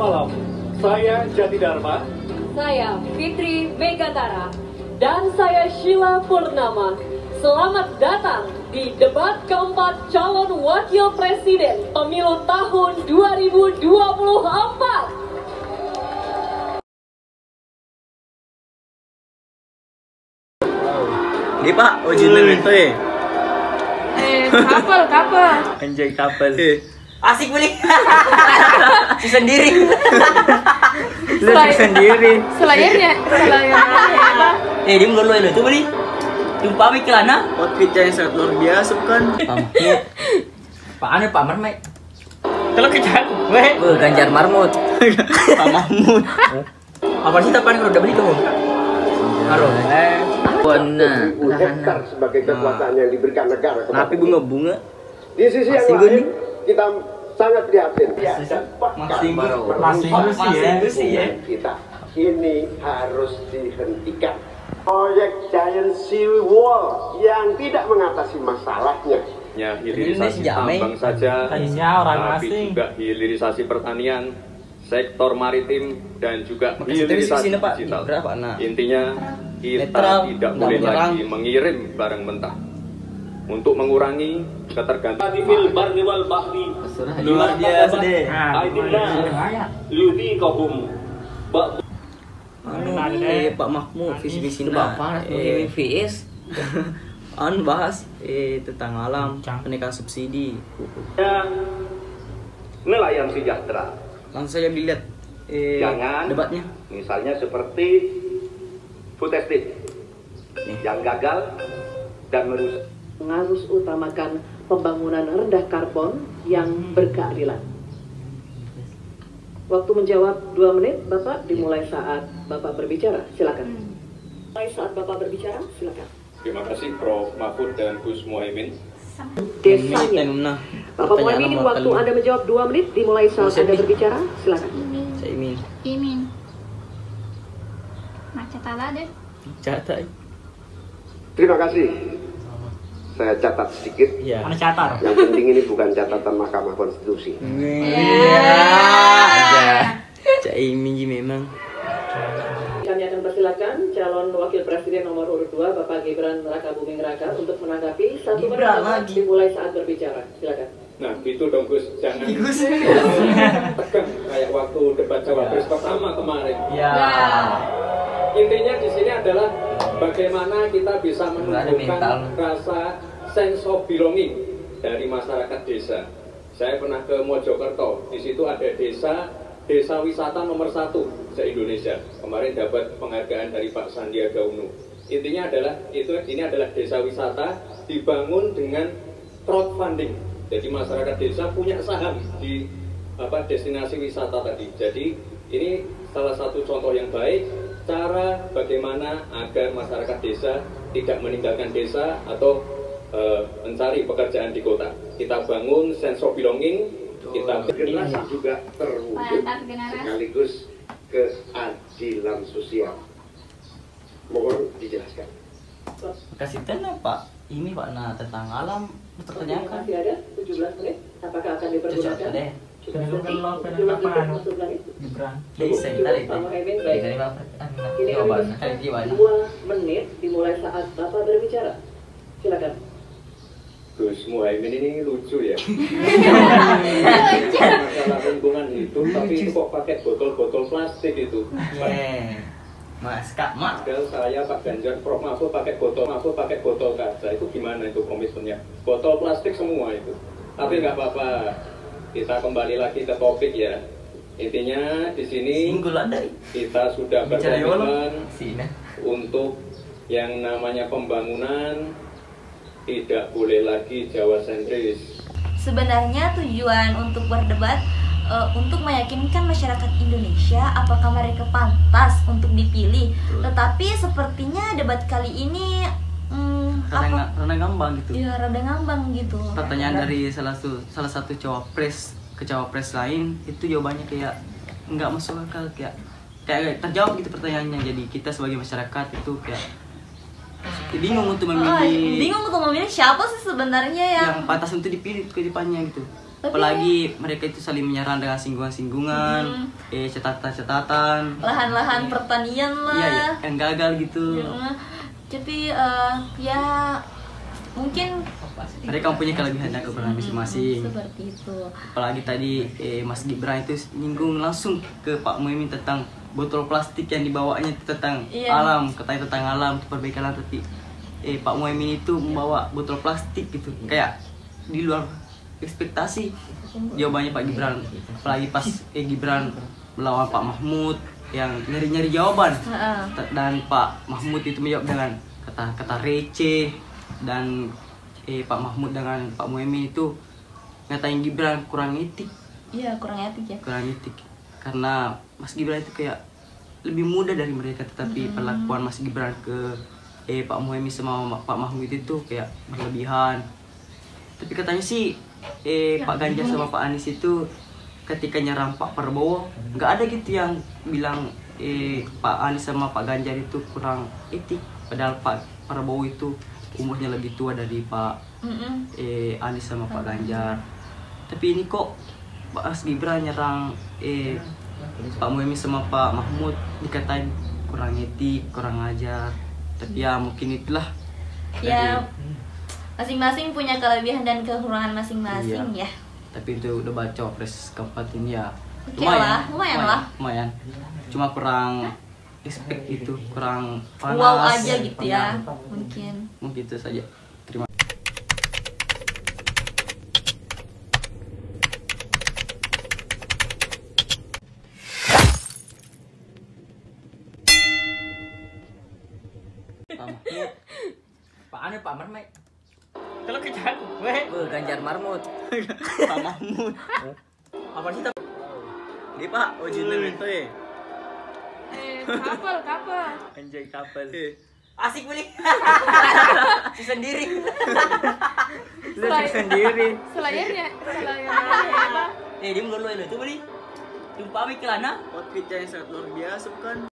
malam. Saya Jati Dharma. Saya Fitri Megatara. Dan saya Sheila Purnama. Selamat datang di debat keempat calon wakil presiden pemilu tahun 2024. Di Pak, ujian itu ya. Kapal. Anjay kapal. Asik beli. Si sendiri. Lu sendiri. Selayarnya apa? Dia belum lo itu beli. Jumpa wik kelana. Outfitnya yang sangat luar biasa bukan? Pak anu Pak Marmut. Kalau kejar gue. Ganjar Marmut. Pak Mahmud. Apa sih tapan kalau udah beli kamu? Halo. Hektar sebagai kekuasaan yang diberikan negara kepada Tapi bunga-bunga. di sisi yang lain kita sangat prihatin Masih ya. kita ini harus dihentikan proyek Giant Sea Wall yang tidak mengatasi masalahnya. Ya, hilirisasi tambang saja, tapi juga hilirisasi pertanian, sektor maritim, dan juga hilirisasi digital. Intinya kita tidak boleh lagi mengirim barang mentah. Untuk mengurangi ketergantungan fil barri wal bahri. Luar biasa deh. Pak Mahmud visi-visi Bapak VS bahas tentang alam peningkatan subsidi. Nelayan sejahtera. Langsung saja dilihat Jangan debatnya. Misalnya seperti food estate yang gagal dan merusak. Harus utamakan pembangunan rendah karbon yang berkeadilan. Waktu menjawab 2 menit, Bapak dimulai saat Bapak berbicara. Silakan. Mulai saat Bapak berbicara, silakan. Terima kasih Prof. Mahfud dan Gus Muhaimin. Desanya. Bapak Muhaimin, waktu Anda menjawab 2 menit, dimulai saat Anda berbicara. Silakan. Saya Imin. Macet deh. catat. Terima kasih. Saya catat sedikit. Ya. Mana catar? Yang penting ini bukan catatan Mahkamah Konstitusi. Cak Imin memang. Kami akan persilakan calon wakil presiden nomor urut 2, Bapak Gibran Rakabuming Raka, untuk menanggapi 1 menit dimulai saat berbicara. Silakan. Nah, gitu dong Gus, jangan tegang kayak waktu debat cawapres pertama kemarin. Ya. Intinya di sini adalah bagaimana kita bisa menumbuhkan rasa sense of belonging dari masyarakat desa. Saya pernah ke Mojokerto, di situ ada desa wisata nomor 1 se-Indonesia. Kemarin dapat penghargaan dari Pak Sandiaga Uno. Intinya adalah ini adalah desa wisata dibangun dengan crowdfunding. Jadi masyarakat desa punya saham di destinasi wisata tadi. Jadi ini salah satu contoh yang baik cara bagaimana agar masyarakat desa tidak meninggalkan desa atau mencari pekerjaan di kota. Kita bangun sense of belonging, kita Generasi juga terwujud sekaligus keadilan sosial. Mohon dijelaskan. Kasih tanya Pak. Ini Pak tentang alam pertanyakan. Masih ada 17 menit. Apakah akan dipergunakan? Cocok deh. Masuk lagi. Tadi. Pak Muhaimin, baik. Ini kami berikan 2 menit dimulai saat Bapak berbicara. Silakan. Gus Muhaimin ini lucu ya. Masalah lingkungan hidup, tapi itu kok pakai botol-botol plastik itu. Mas Kak Mak. Padahal saya Pak Ganjar, Prof Mahfud pakai botol kaca. Itu gimana itu komitmennya? Botol plastik semua itu. Tapi nggak apa-apa. Kita kembali lagi ke topik ya. Intinya di sini kita sudah berkomitmen untuk yang namanya pembangunan tidak boleh lagi Jawa sentris. Sebenarnya tujuan untuk berdebat untuk meyakinkan masyarakat Indonesia apakah mereka pantas untuk dipilih. Tetapi sepertinya debat kali ini Rada ngambang gitu. Ya, rada ngambang gitu. Pertanyaan dari salah satu cawapres ke cawapres lain itu jawabannya kayak nggak masuk akal, kayak terjawab gitu pertanyaannya. Jadi kita sebagai masyarakat itu kayak bingung untuk memilih. Bingung untuk memilih siapa sih sebenarnya yang pantas untuk dipilih ke depannya gitu. Apalagi mereka itu saling menyerang dengan singgungan-singgungan, catatan-catatan, lahan-lahan pertanian lah. Iya, yang gagal gitu. Tapi ya mungkin mereka mempunyai kelebihan dan kekurangan masing-masing. Seperti itu. Apalagi tadi Mas Gibran itu nyinggung langsung ke Pak Muhaimin tentang botol plastik yang dibawanya itu tentang alam, katanya tentang alam, perbaikan alam. Tapi Pak Muhaimin itu membawa botol plastik gitu, kayak di luar ekspektasi jawabannya Pak Gibran. Apalagi pas Gibran melawan Pak Mahmud yang nyari-nyari jawaban, dan Pak Mahmud itu menjawab dengan kata-kata receh, dan Pak Mahmud dengan Pak Muhaimin itu ngatain Gibran kurang etik. Iya, kurang etik ya. Kurang etik karena Mas Gibran itu kayak lebih muda dari mereka, tetapi perlakuan Mas Gibran ke Pak Muhaimin sama Pak Mahmud itu kayak berlebihan. Tapi katanya sih Pak Ganjar sama Pak Anies itu ketika nyerang Pak Prabowo nggak ada gitu yang bilang Pak Anies sama Pak Ganjar itu kurang etik, padahal Pak Prabowo itu umurnya lebih tua dari Pak Anies sama Pak Ganjar. Tapi ini kok Mas Gibran nyerang Pak Muhaimin sama Pak Mahmud dikatain kurang etik, kurang ajar. Tapi ya mungkin itulah ya, masing-masing punya kelebihan dan kekurangan masing-masing ya. Tapi itu udah baca pres keempat ini ya lumayan. Cuma kurang expect itu, kurang panas. Wow aja gitu ya, mungkin itu saja. Terima kasih. Pak Marmut. Kalau kejar gue. Ganjar Marmut. Pak Mahmud. Apa sih? Ini Pak, ojinnya itu ya. kapal. Anjay kapal. Asik beli. Si sendiri. Selayarnya. Dia melulu itu beli. Jumpa kelana. Outfitnya yang sangat luar biasa bukan?